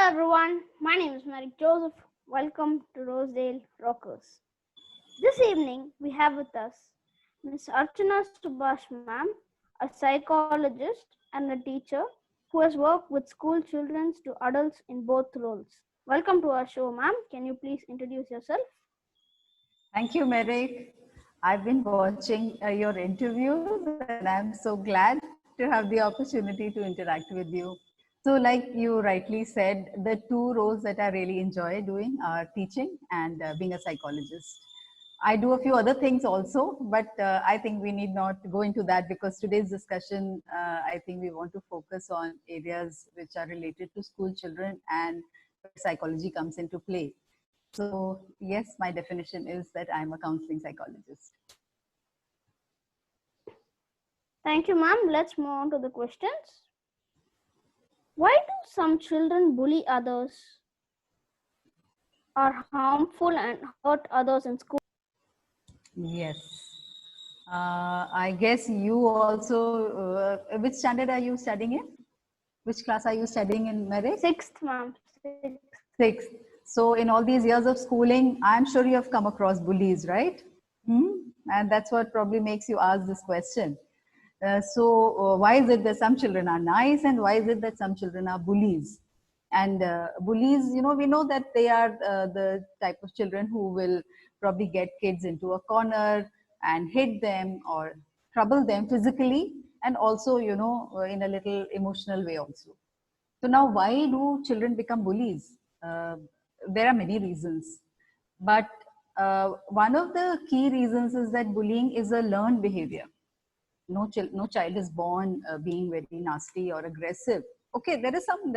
everyone, my name is Mary Joseph. Welcome to Rosedale Rockers. This evening we have with us Ms. Archana Subhash ma'am, a psychologist and a teacher who has worked with school children to adults in both roles. Welcome to our show, ma'am. Can you please introduce yourself? Thank you, Merrick. I've been watching your interviews and I'm so glad to have the opportunity to interact with you. So, like you rightly said, the two roles that I really enjoy doing are teaching and being a psychologist. I do a few other things also, but I think we need not go into that because today's discussion, I think we want to focus on areas which are related to school children and where psychology comes into play. So yes, my definition is that I'm a counseling psychologist. Thank you, ma'am. Let's move on to the questions. Why do some children bully others, are harmful and hurt others in school? Yes. I guess you also, which standard are you studying in? Which class are you studying in, Merrick? Sixth, ma'am. Sixth. So in all these years of schooling, I'm sure you have come across bullies, right? And that's what probably makes you ask this question. So why is it that some children are nice and why is it that some children are bullies? And bullies, we know that they are the type of children who will probably get kids into a corner and hit them or trouble them physically and also, in a little emotional way also. So now why do children become bullies? There are many reasons, but one of the key reasons is that bullying is a learned behavior. No child is born being very nasty or aggressive. Okay, there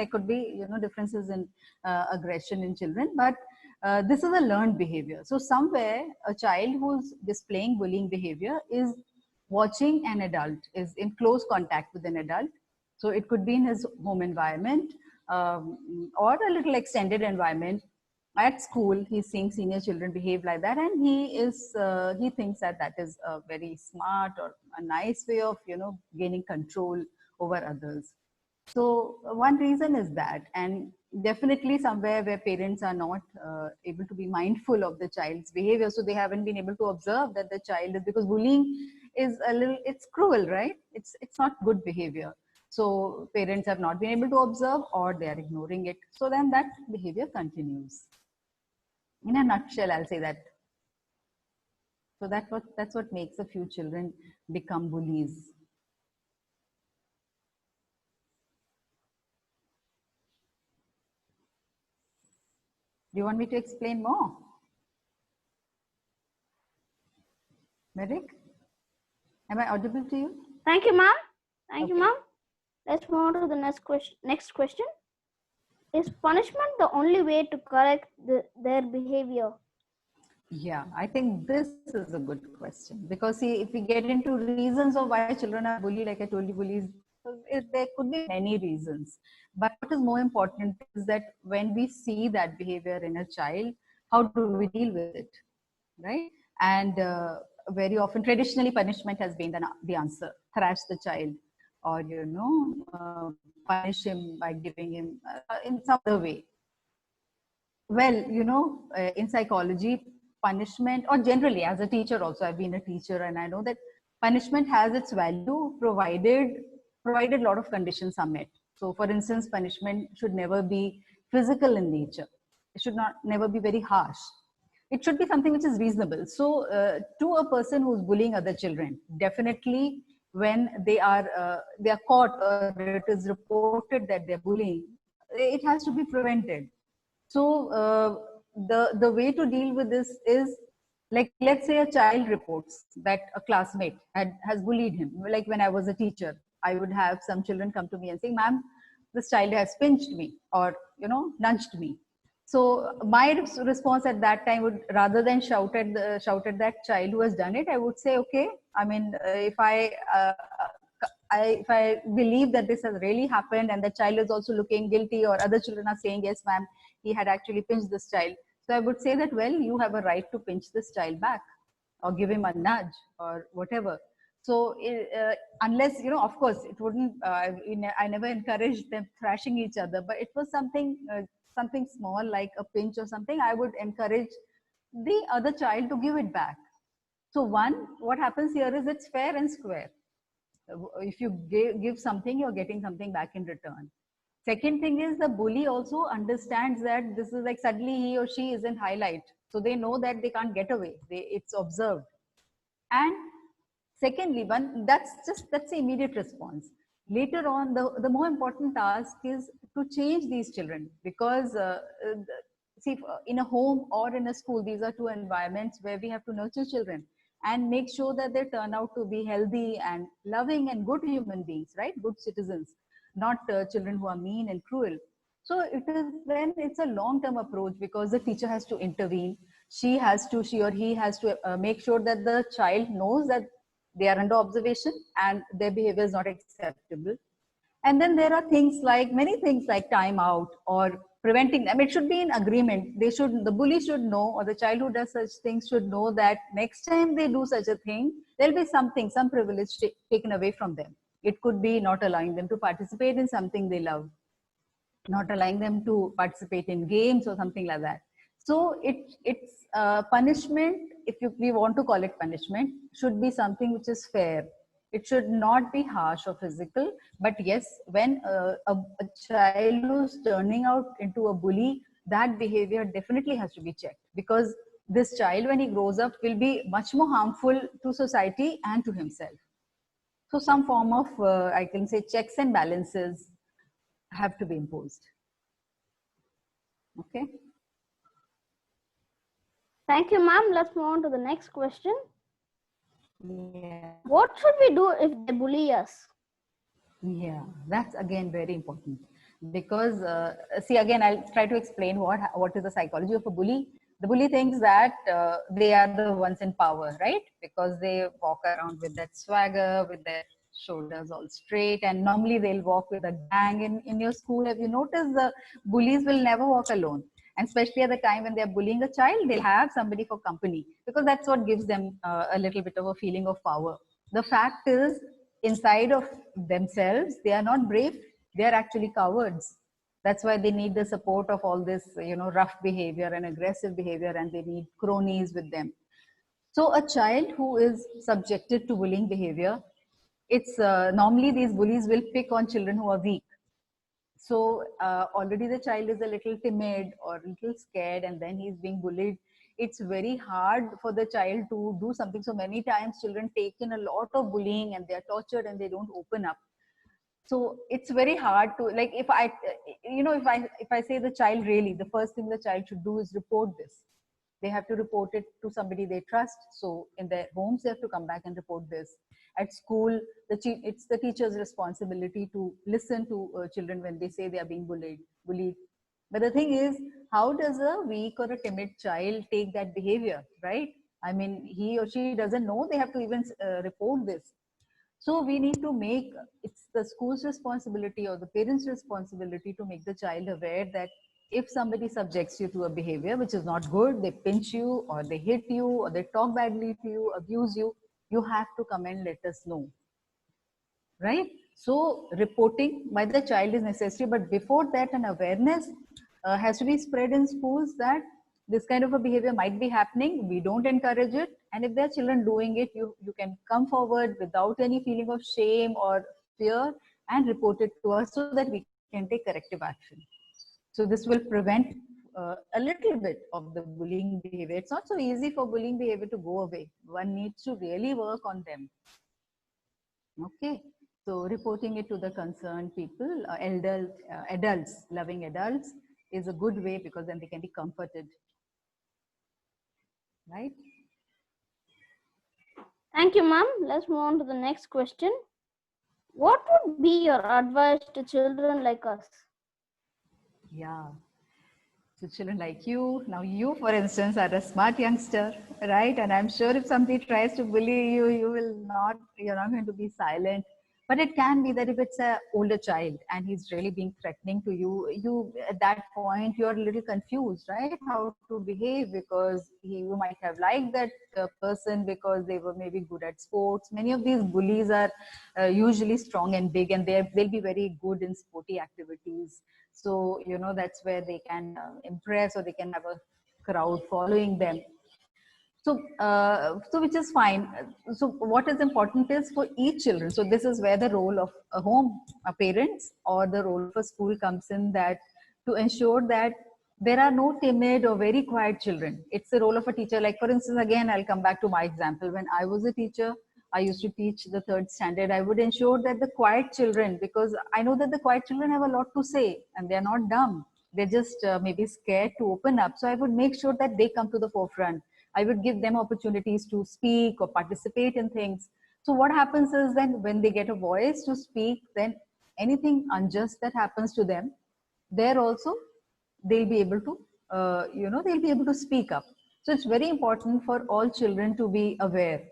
could be differences in aggression in children, but this is a learned behavior. So somewhere a child who's displaying bullying behavior is watching an adult, is in close contact with an adult. So it could be in his home environment or a little extended environment. At school, he's seeing senior children behave like that, and he thinks that that is a very smart or a nice way of gaining control over others. So one reason is that, and definitely somewhere where parents are not able to be mindful of the child's behavior, so they haven't been able to observe that the child is, because bullying is it's cruel, right? It's not good behavior. So parents have not been able to observe or they are ignoring it. So then that behavior continues. In a nutshell, I'll say that. So that's what makes a few children become bullies. Do you want me to explain more? Merrick? Am I audible to you? Thank you, ma'am. Thank you, ma'am. Let's move on to the next question. Is punishment the only way to correct their behavior? Yeah, I think this is a good question, because see, if we get into reasons of why children are bullied, like I told you, bullies, there could be many reasons. But what is more important is that when we see that behavior in a child, how do we deal with it, right? And very often, traditionally, punishment has been the answer. Thrash the child, or punish him by giving him in some other way. Well, in psychology, punishment, or generally as a teacher also, I've been a teacher and I know that punishment has its value provided a lot of conditions are met. So for instance, punishment should never be physical in nature. It should never be very harsh. It should be something which is reasonable. So to a person who's bullying other children, definitely when they are caught or it is reported that they're bullying, it has to be prevented. So the way to deal with this is, like, let's say a child reports that a classmate has bullied him. Like when I was a teacher, I would have some children come to me and say, "Ma'am, this child has pinched me or nudged me." So my response at that time would, rather than shout at that child who has done it, I would say, okay, I mean, if I believe that this has really happened and the child is also looking guilty, or other children are saying, yes, ma'am, he had actually pinched this child. So I would say that, well, you have a right to pinch this child back or give him a nudge or whatever. So unless, of course, it wouldn't, I never encouraged them thrashing each other, but it was something something small like a pinch or something, I would encourage the other child to give it back. So one, what happens here is it's fair and square. If you give something, you're getting something back in return. Second thing is the bully also understands that this is like suddenly he or she is in highlight. So they know that they can't get away. It's observed. And secondly, that's the immediate response. Later on, the more important task is to change these children, because see, in a home or in a school, these are two environments where we have to nurture children and make sure that they turn out to be healthy and loving and good human beings, right? Good citizens, not children who are mean and cruel. So it's a long-term approach, because the teacher has to intervene. She or he has to make sure that the child knows that they are under observation and their behavior is not acceptable. And then there are many things like time out or preventing them. It should be in agreement. The bully should know, or the child who does such things should know that next time they do such a thing, there'll be some privilege taken away from them. It could be not allowing them to participate in something they love, not allowing them to participate in games or something like that. So it's punishment, if we want to call it punishment, should be something which is fair. It should not be harsh or physical. But yes, when a child who's turning out into a bully, that behavior definitely has to be checked, because this child, when he grows up, will be much more harmful to society and to himself. So some form of, I can say, checks and balances have to be imposed. Okay. Thank you, ma'am. Let's move on to the next question. Yeah. What should we do if they bully us? Yeah, that's again very important, because see, again, I'll try to explain what is the psychology of a bully. The bully thinks that they are the ones in power, right? Because they walk around with that swagger, with their shoulders all straight, and normally they'll walk with a gang. In your school, have you noticed the bullies will never walk alone? And especially at the time when they're bullying a child, they'll have somebody for company, because that's what gives them a little bit of a feeling of power. The fact is, inside of themselves, they are not brave, they are actually cowards. That's why they need the support of all this, rough behavior and aggressive behavior, and they need cronies with them. So a child who is subjected to bullying behavior, it's normally these bullies will pick on children who are weak. So already the child is a little timid or a little scared, and then he's being bullied. It's very hard for the child to do something. So many times children take in a lot of bullying and they're tortured and they don't open up. So it's very hard to, like, if I say the child, really the first thing the child should do is report this. They have to report it to somebody they trust. So in their homes, they have to come back and report this. At school, it's the teacher's responsibility to listen to children when they say they are being bullied. But the thing is, how does a weak or a timid child take that behavior, right? I mean, he or she doesn't know they have to even report this. So we need to make, it's the school's responsibility or the parents' responsibility to make the child aware that if somebody subjects you to a behavior which is not good, they pinch you or they hit you or they talk badly to you, abuse you, you have to come and let us know, right? So reporting by the child is necessary, but before that, an awareness has to be spread in schools that this kind of a behavior might be happening. We don't encourage it, and if there are children doing it, you can come forward without any feeling of shame or fear and report it to us so that we can take corrective action. So this will prevent a little bit of the bullying behavior. It's not so easy for bullying behavior to go away. One needs to really work on them. Okay, so reporting it to the concerned people, adults, loving adults, is a good way, because then they can be comforted, right? Thank you, ma'am. Let's move on to the next question. What would be your advice to children like us? Yeah. So children like you, now you, for instance, are a smart youngster, right? And I'm sure if somebody tries to bully you, you're not going to be silent. But it can be that if it's a older child and he's really being threatening to you, you at that point you're a little confused, right? How to behave, because you might have liked that person because they were maybe good at sports. Many of these bullies are usually strong and big, and they'll be very good in sporty activities. So that's where they can impress, or they can have a crowd following them. So which is fine. So what is important is for each children. So this is where the role of a home, a parents, or the role of a school comes in, that to ensure that there are no timid or very quiet children. It's the role of a teacher. Like for instance, again, I'll come back to my example. When I was a teacher, I used to teach the third standard. I would ensure that the quiet children, because I know that the quiet children have a lot to say and they're not dumb. They're just maybe scared to open up. So I would make sure that they come to the forefront. I would give them opportunities to speak or participate in things. So what happens is then when they get a voice to speak, then anything unjust that happens to them, there also they'll be able to, they'll be able to speak up. So it's very important for all children to be aware.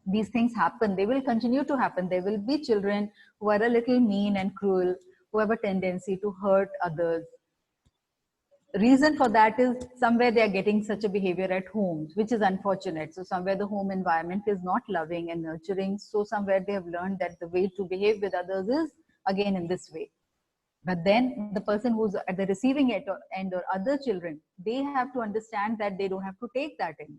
These things happen. They will continue to happen. There will be children who are a little mean and cruel, who have a tendency to hurt others. Reason for that is somewhere they are getting such a behavior at home, which is unfortunate. So somewhere the home environment is not loving and nurturing. So somewhere they have learned that the way to behave with others is again in this way. But then the person who's at the receiving end, or other children, they have to understand that they don't have to take that in.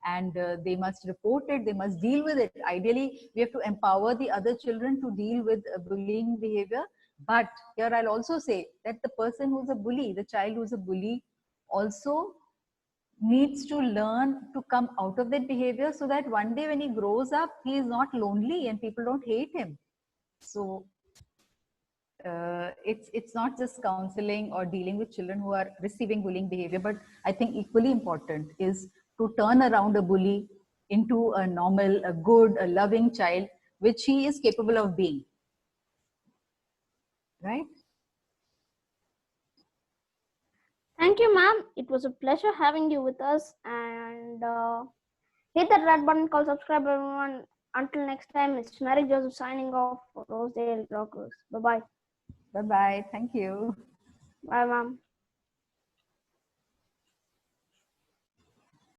And they must report it, they must deal with it. Ideally, we have to empower the other children to deal with bullying behavior. But here I'll also say that the person who's a bully, the child who's a bully, also needs to learn to come out of that behavior, so that one day when he grows up, he is not lonely and people don't hate him. So it's not just counseling or dealing with children who are receiving bullying behavior, but I think equally important is to turn around a bully into a normal, a good, a loving child, which he is capable of being. Right? Thank you, ma'am. It was a pleasure having you with us. And hit that red button called subscribe, everyone. Until next time, it's Mary Joseph signing off for Rosedale Rockers. Bye-bye. Bye-bye. Thank you. Bye, ma'am.